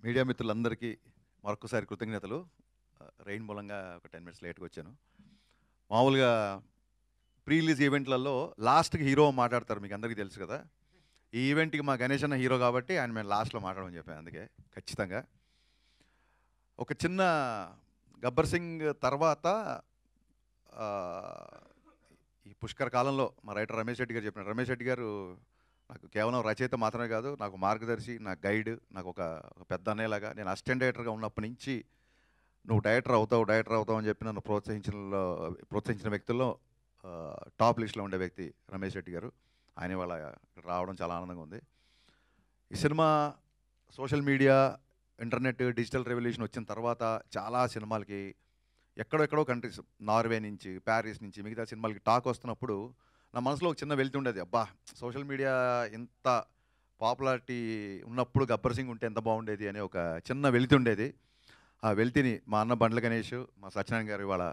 Media మిత్రులందరికీ మరొకసారి కృతజ్ఞతలు. రెయిన్ మూలంగా ఒక 10 మినిట్స్ లేట్గా వచ్చాను. మామూలుగా ప్రీ రిలీజ్ ఈవెంట్లలో లాస్ట్కి హీరో మాట్లాడతారు, మీకు అందరికీ తెలుసు కదా. ఈ ఈవెంట్కి మా గణేష్ అన్న హీరో కాబట్టి ఆయన మేము లాస్ట్లో మాట్లాడమని చెప్పాను. అందుకే ఖచ్చితంగా ఒక చిన్న గబ్బర్ సింగ్ తర్వాత ఈ పుష్కర కాలంలో మా రైటర్ రమేష్ రెడ్డి గారు చెప్పినారు. రమేష్ రెడ్డి గారు నాకు కేవలం రచయిత మాత్రమే కాదు, నాకు మార్గదర్శి, నా గైడ్, నాకు ఒక పెద్ద అన్నయ్యలాగా. నేను అసిస్టెంట్ డైరెక్టర్గా ఉన్నప్పటి నుంచి నువ్వు డైరెక్టర్ అవుతావు అని చెప్పి నన్ను ప్రోత్సహించిన వ్యక్తుల్లో టాప్ లిస్ట్లో ఉండే వ్యక్తి రమేష్ రెడ్డి గారు. ఆయన వాళ్ళ రావడం చాలా ఆనందంగా ఉంది. ఈ cinema social media, internet, digital revolution వచ్చిన తర్వాత చాలా సినిమాలకి ఎక్కడెక్కడో కంట్రీస్, నార్వే నుంచి, ప్యారిస్ నుంచి మిగతా సినిమాలకి టాక్ వస్తున్నప్పుడు నా మనసులో ఒక చిన్న వెళ్తుండేది. అబ్బా, సోషల్ మీడియా ఇంత పాపులారిటీ ఉన్నప్పుడు గబ్బర్ సింగ్ ఉంటే ఎంత బాగుండేది అనే ఒక చిన్న వెళ్తుండేది. ఆ వెళ్తిని మా అన్న బండ్ల గణేష్, మా సత్యనారాయణ గారు ఇవాళ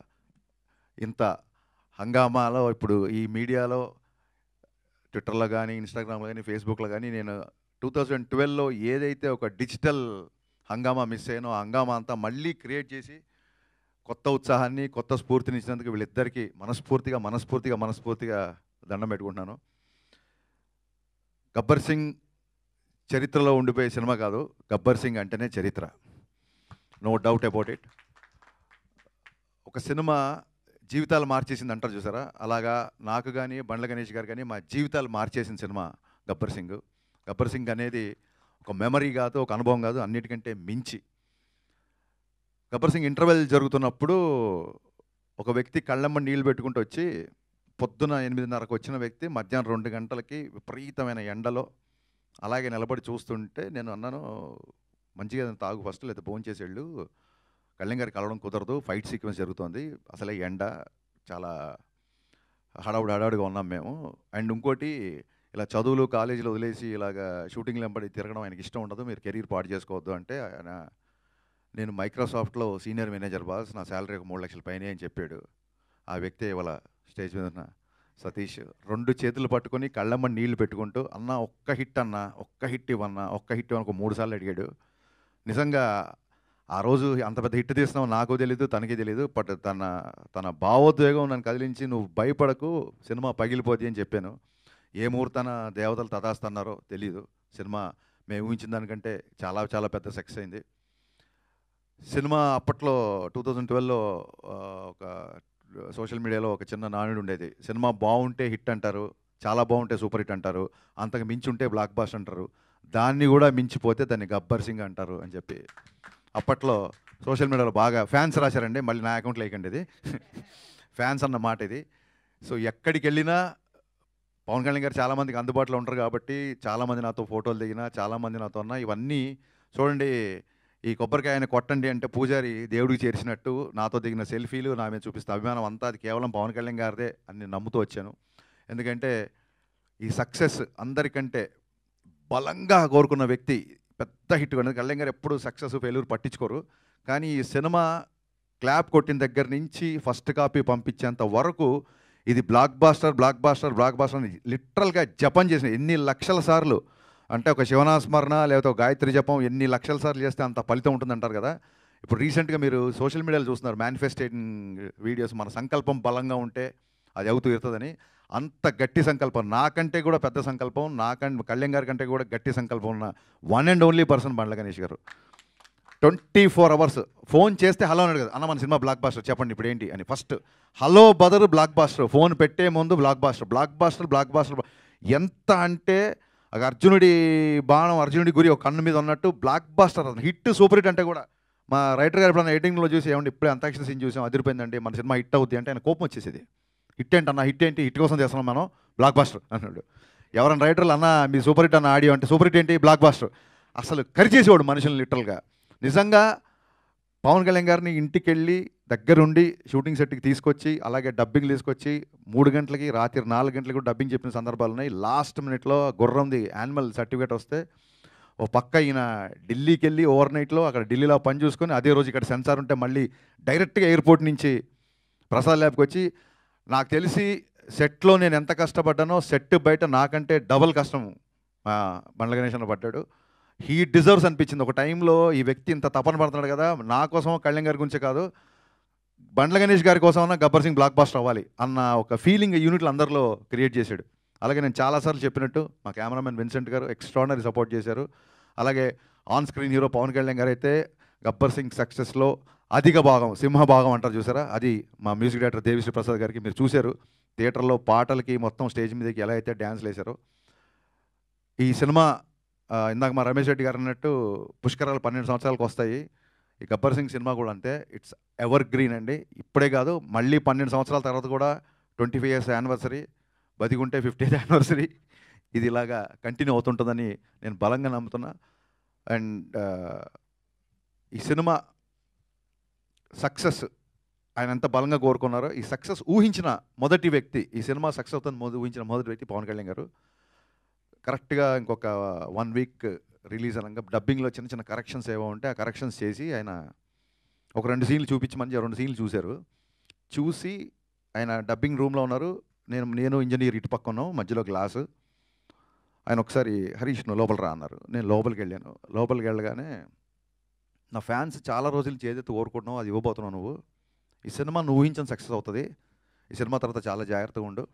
ఇంత హంగామాలో, ఇప్పుడు ఈ మీడియాలో ట్విట్టర్లో కానీ, ఇన్స్టాగ్రామ్లో కానీ, ఫేస్బుక్లో కానీ నేను 2012లో ఏదైతే ఒక డిజిటల్ హంగామా మిస్ అయ్యానో ఆ హంగామా అంతా మళ్ళీ క్రియేట్ చేసి కొత్త ఉత్సాహాన్ని, కొత్త స్ఫూర్తిని ఇచ్చినందుకు వీళ్ళిద్దరికీ మనస్ఫూర్తిగా దండం పెట్టుకుంటున్నాను. గబ్బర్ సింగ్ చరిత్రలో ఉండిపోయే సినిమా కాదు, గబ్బర్ సింగ్ అంటేనే చరిత్ర, నో డౌట్ అబౌట్ ఇట్. ఒక సినిమా జీవితాలు మార్చేసింది అంటారు చూసారా, అలాగా నాకు కానీ, బండ్ల గణేష్ గారు కానీ మా జీవితాలు మార్చేసిన సినిమా గబ్బర్ సింగ్. గబ్బర్ సింగ్ అనేది ఒక మెమరీ కాదు, ఒక అనుభవం కాదు, అన్నిటికంటే మించి. గబ్బర్ సింగ్ ఇంటర్వెల్ జరుగుతున్నప్పుడు ఒక వ్యక్తి కళ్ళమ్మ నీళ్ళు పెట్టుకుంటూ వచ్చి, పొద్దున 8:30కు వచ్చిన వ్యక్తి మధ్యాహ్నం 2 గంటలకి విపరీతమైన ఎండలో అలాగే నిలబడి చూస్తుంటే నేను అన్నాను, మంచిగా తాగు ఫస్ట్, లేదా భోజనం చేసి వెళ్ళు, కళ్యాణ్ గారికి కలవడం కుదరదు, ఫైట్ సీక్వెన్స్ జరుగుతుంది, అసలే ఎండ, చాలా హడావుడిగా ఉన్నాం మేము. అండ్ ఇంకోటి, ఇలా చదువులు కాలేజీలో వదిలేసి ఇలాగ షూటింగ్లు వెంబడి తిరగడం ఆయనకి ఇష్టం ఉండదు, మీరు కెరీర్ పాడు చేసుకోవద్దు అంటే, ఆయన నేను మైక్రోసాఫ్ట్లో సీనియర్ మేనేజర్ బాస్, నా శాలరీ ఒక 3 లక్షల పైనే అని చెప్పాడు. ఆ వ్యక్తి ఇవాళ స్టేజ్ మీద ఉన్న సతీష్ 2 చేతులు పట్టుకొని కళ్ళమ్మ నీళ్లు పెట్టుకుంటూ, అన్న ఒక్క హిట్ ఇవ్వన్నా, ఒక్క హిట్ ఇవ్వని ఒక 3 సార్లు అడిగాడు. నిజంగా ఆ రోజు అంత పెద్ద హిట్ తీస్తున్నావు నాకు తెలీదు, తనకి తెలీదు, బట్ తన భావోద్వేగం నన్ను కదిలించి, నువ్వు భయపడకు, సినిమా పగిలిపోద్ది అని చెప్పాను. ఏ ముహూర్తాన దేవతలు తదాస్తన్నారో తెలీదు, సినిమా మేము ఊహించిన దానికంటే చాలా పెద్ద సక్సెస్ అయింది. సినిమా అప్పట్లో 2012లో ఒక సోషల్ మీడియాలో ఒక చిన్న నానుడు ఉండేది, సినిమా బాగుంటే హిట్ అంటారు, చాలా బాగుంటే సూపర్ హిట్ అంటారు, అంతకు మించి ఉంటే బ్లాక్ బాస్టర్ అంటారు, దాన్ని కూడా మించిపోతే దాన్ని గబ్బర్ సింగ్ అంటారు అని చెప్పి అప్పట్లో సోషల్ మీడియాలో బాగా ఫ్యాన్స్ రాశారండి. మళ్ళీ నా అకౌంట్లో వేయకండి, ఇది ఫ్యాన్స్ అన్న మాట ఇది. సో ఎక్కడికి వెళ్ళినా పవన్ కళ్యాణ్ గారు చాలామందికి అందుబాటులో ఉంటారు కాబట్టి చాలామంది నాతో ఫోటోలు దిగినా, చాలామంది నాతో ఉన్నా. ఇవన్నీ చూడండి, ఈ కొబ్బరికాయని కొట్టండి అంటే పూజారి దేవుడికి చేర్చినట్టు నాతో దిగిన సెల్ఫీలు, నా మీద చూపిస్తే అభిమానం అంతా అది కేవలం పవన్ కళ్యాణ్ గారిదే అని నమ్ముతూ వచ్చాను. ఎందుకంటే ఈ సక్సెస్ అందరికంటే బలంగా కోరుకున్న వ్యక్తి పెద్ద హిట్ కొన్నది. కళ్యాణ్ గారు ఎప్పుడు సక్సెస్ ఫెయిల్యూర్ పట్టించుకోరు, కానీ ఈ సినిమా క్లాప్ కొట్టిన దగ్గర నుంచి ఫస్ట్ కాపీ పంపించేంత వరకు ఇది బ్లాక్ బాస్టర్ అని లిటరల్గా జపం చేసిన ఎన్ని లక్షల సార్లు అంటే, ఒక శివనాస్మరణ లేకపోతే ఒక గాయత్రి జపం ఎన్ని లక్షల సార్లు చేస్తే అంత ఫలితం ఉంటుందంటారు కదా. ఇప్పుడు రీసెంట్గా మీరు సోషల్ మీడియాలో చూస్తున్నారు మేనిఫెస్టేటింగ్ వీడియోస్, మన సంకల్పం బలంగా ఉంటే అది అవుతూ ఇరుతుందని. అంత గట్టి సంకల్పం, నాకంటే కూడా పెద్ద సంకల్పం, కళ్యాణ్ గారి కంటే కూడా గట్టి సంకల్పం ఉన్న one and only person Bandla Ganesh గారు. 24 hours ఫోన్ చేస్తే హలో అన్నాడు కదా, అన్న మన సినిమా బ్లాక్ బాస్టర్ చెప్పండి ఇప్పుడు ఏంటి అని. First hello brother blockbuster, phone పెట్టే ముందు బ్లాక్ బాస్టర్ ఎంత అంటే అర్జునుడి బాణం అర్జునుడి గురి ఒక కన్ను మీద ఉన్నట్టు blockbuster, hit super hit అంటే కూడా మా రైటర్ గారు ఎప్పుడన్నా ఎడిటింగ్లో చూసి, ఏమంటే ఇప్పుడే అంతాక్షరి సీన్ చూసాం అదిరిపోయిందండి, మన సినిమా హిట్ అవుద్ది అంటే ఆయన కోపం వచ్చేసేది. హిట్ ఏంటి అన్న, హిట్ కోసం చేస్తున్నాం మనం, బ్లాక్ బాస్టర్ అన్నాడు. ఎవరైనా రైటర్లు అన్న మీ సూపర్ హిట్ అన్న ఆడియో అంటే, సూపర్ హిట్ ఏంటి బ్లాక్ బాస్టర్, అసలు కరిచేసేవాడు మనుషుల్ని లిటరల్గా. నిజంగా పవన్ కళ్యాణ్ గారిని ఇంటికి వెళ్ళి దగ్గరుండి షూటింగ్ సెట్కి తీసుకొచ్చి, అలాగే డబ్బింగ్ తీసుకొచ్చి 3 గంటలకి రాత్రి 4 గంటలకి కూడా డబ్బింగ్ చెప్పిన సందర్భాలు ఉన్నాయి. లాస్ట్ మినిట్లో గుర్రంది యానిమల్ సర్టిఫికేట్ వస్తే ఓ పక్క ఈయన ఢిల్లీకి వెళ్ళి ఓవర్ నైట్లో అక్కడ ఢిల్లీలో పని చూసుకొని, అదే రోజు ఇక్కడ సెన్సార్ ఉంటే మళ్ళీ డైరెక్ట్గా ఎయిర్పోర్ట్ నుంచి ప్రసాద్ ల్యాబ్కి వచ్చి, నాకు తెలిసి సెట్లో నేను ఎంత కష్టపడ్డానో సెట్ బయట నాకంటే డబల్ కష్టం బండ్ల గణేష్ అన్న పడ్డాడు. హీ డిజర్వ్స్ అనిపించింది. ఒక టైంలో ఈ వ్యక్తి ఇంత తపన పడుతున్నాడు కదా, నా కోసం కళ్యాణ్ గారి గురించే కాదు, బండ్ల గణేష్ గారి కోసం అన్న గబ్బర్ సింగ్ బ్లాక్ బాస్టర్ అవ్వాలి అన్న ఒక ఫీలింగ్ యూనిట్లు అందరిలో క్రియేట్ చేశాడు. అలాగే నేను చాలాసార్లు చెప్పినట్టు మా కెమెరామెన్ విన్సెంట్ గారు ఎక్స్ట్రాడినరీ సపోర్ట్ చేశారు. అలాగే on screen hero Pavan Kalyan గారు అయితే గబ్బర్ సింగ్ సక్సెస్లో అధిక భాగం, సింహ భాగం అంటారు చూసారా, అది మా మ్యూజిక్ డైరెక్టర్ దేవిశ్రీ ప్రసాద్ గారికి. మీరు చూశారు థియేటర్లో పాటలకి మొత్తం స్టేజ్ మీదకి ఎలా అయితే డ్యాన్స్లు వేశారో. ఈ సినిమా ఇందాక మా రమేష్ రెడ్డి గారు అన్నట్టు పుష్కరాలు 12 సంవత్సరాలకు వస్తాయి. ఈ గబ్బర్ సింగ్ సినిమా కూడా అంతే, ఇట్స్ ఎవర్ గ్రీన్ అండి. ఇప్పుడే కాదు, మళ్ళీ 12 సంవత్సరాల తర్వాత కూడా 25 ఇయర్స్ యానివర్సరీ, బతికుంటే 50th యానివర్సరీ, ఇది ఇలాగా కంటిన్యూ అవుతుంటుందని నేను బలంగా నమ్ముతున్నా. అండ్ ఈ సినిమా సక్సెస్ ఆయన ఎంత బలంగా కోరుకున్నారో, ఈ సక్సెస్ ఊహించిన మొదటి వ్యక్తి, ఈ సినిమా సక్సెస్ అవుతుంది ఊహించిన మొదటి వ్యక్తి పవన్ కళ్యాణ్ గారు. కరెక్ట్గా ఇంకొక 1 వీక్ రిలీజ్ అనగా డబ్బింగ్లో చిన్న చిన్న కరెక్షన్స్ ఏవో ఉంటే ఆ కరెక్షన్స్ చేసి ఆయన ఒక 2 సీన్లు చూపించమని 2 సీన్లు చూశారు. చూసి ఆయన డబ్బింగ్ రూమ్లో ఉన్నారు, నేను ఇంజనీర్ ఇటు పక్క ఉన్నాం, మధ్యలో గ్లాసు. ఆయన ఒకసారి హరీష్ నువ్వు లోపల రా అన్నారు. నేను లోపలికి వెళ్ళాను. లోపలికి వెళ్ళగానే నా ఫ్యాన్స్ చాలా రోజుల నుంచి ఏదైతే కోరుకుంటున్నావు అది ఇవ్వబోతున్నావు నువ్వు. ఈ సినిమా నువ్వు ఊహించిన సక్సెస్ అవుతుంది. ఈ సినిమా తర్వాత చాలా జాగ్రత్తగా ఉండు.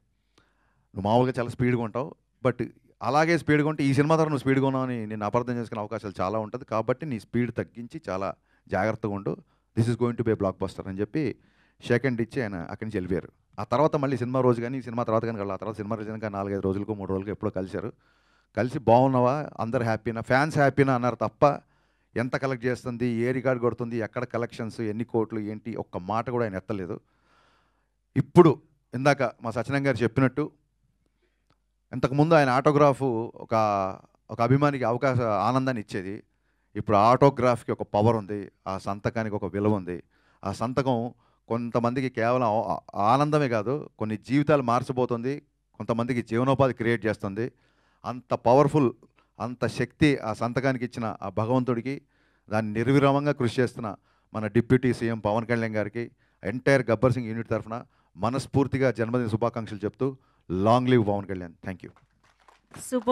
నువ్వు మామూలుగా చాలా స్పీడ్గా ఉంటావు, బట్ అలాగే స్పీడ్గా ఉంటే ఈ సినిమా ద్వారా నువ్వు స్పీడ్గా ఉన్నావు అని నేను అపార్థం చేసుకునే అవకాశాలు చాలా ఉంటుంది. కాబట్టి నీ స్పీడ్ తగ్గించి చాలా జాగ్రత్తగా ఉండు. This is going to be blockbuster అని చెప్పి షేక్ హ్యాండ్ ఇచ్చి ఆయన అక్కడి నుంచి వెళ్ళిపోయారు. ఆ తర్వాత మళ్ళీ సినిమా రోజు కానీ సినిమా తర్వాత కానీ ఆ తర్వాత సినిమా రిలీజ్ కానీ 4-5 రోజులకు 3 రోజులకు ఎప్పుడో కలిశారు. కలిసి బాగున్నావా, అందరు హ్యాపీనా, ఫ్యాన్స్ హ్యాపీనా అన్నారు తప్ప ఎంత కలెక్ట్ చేస్తుంది, ఏ రికార్డ్ కొడుతుంది, ఎక్కడ కలెక్షన్స్, ఎన్ని కోట్లు ఏంటి, ఒక్క మాట కూడా ఆయన ఎత్తలేదు. ఇప్పుడు ఇందాక మా సత్యనారాయణ గారు చెప్పినట్టు ఇంతకుముందు ఆయన ఆటోగ్రాఫ్ ఒక అభిమానికి ఆనందాన్ని ఇచ్చేది. ఇప్పుడు ఆటోగ్రాఫ్కి ఒక పవర్ ఉంది, ఆ సంతకానికి ఒక విలువ ఉంది. ఆ సంతకం కొంతమందికి కేవలం ఆనందమే కాదు, కొన్ని జీవితాలు మార్చబోతుంది, కొంతమందికి జీవనోపాధి క్రియేట్ చేస్తుంది. అంత పవర్ఫుల్, అంత శక్తి ఆ సంతకానికి ఇచ్చిన ఆ భగవంతుడికి, దాన్ని నిర్విరామంగా కృషి చేస్తున్న మన డిప్యూటీ సీఎం పవన్ కళ్యాణ్ గారికి, ఎంటైర్ గబ్బర్ సింగ్ యూనిట్ తరఫున మనస్ఫూర్తిగా జన్మదిన శుభాకాంక్షలు చెప్తూ long live Pavan Kalyan. Thank you. Super.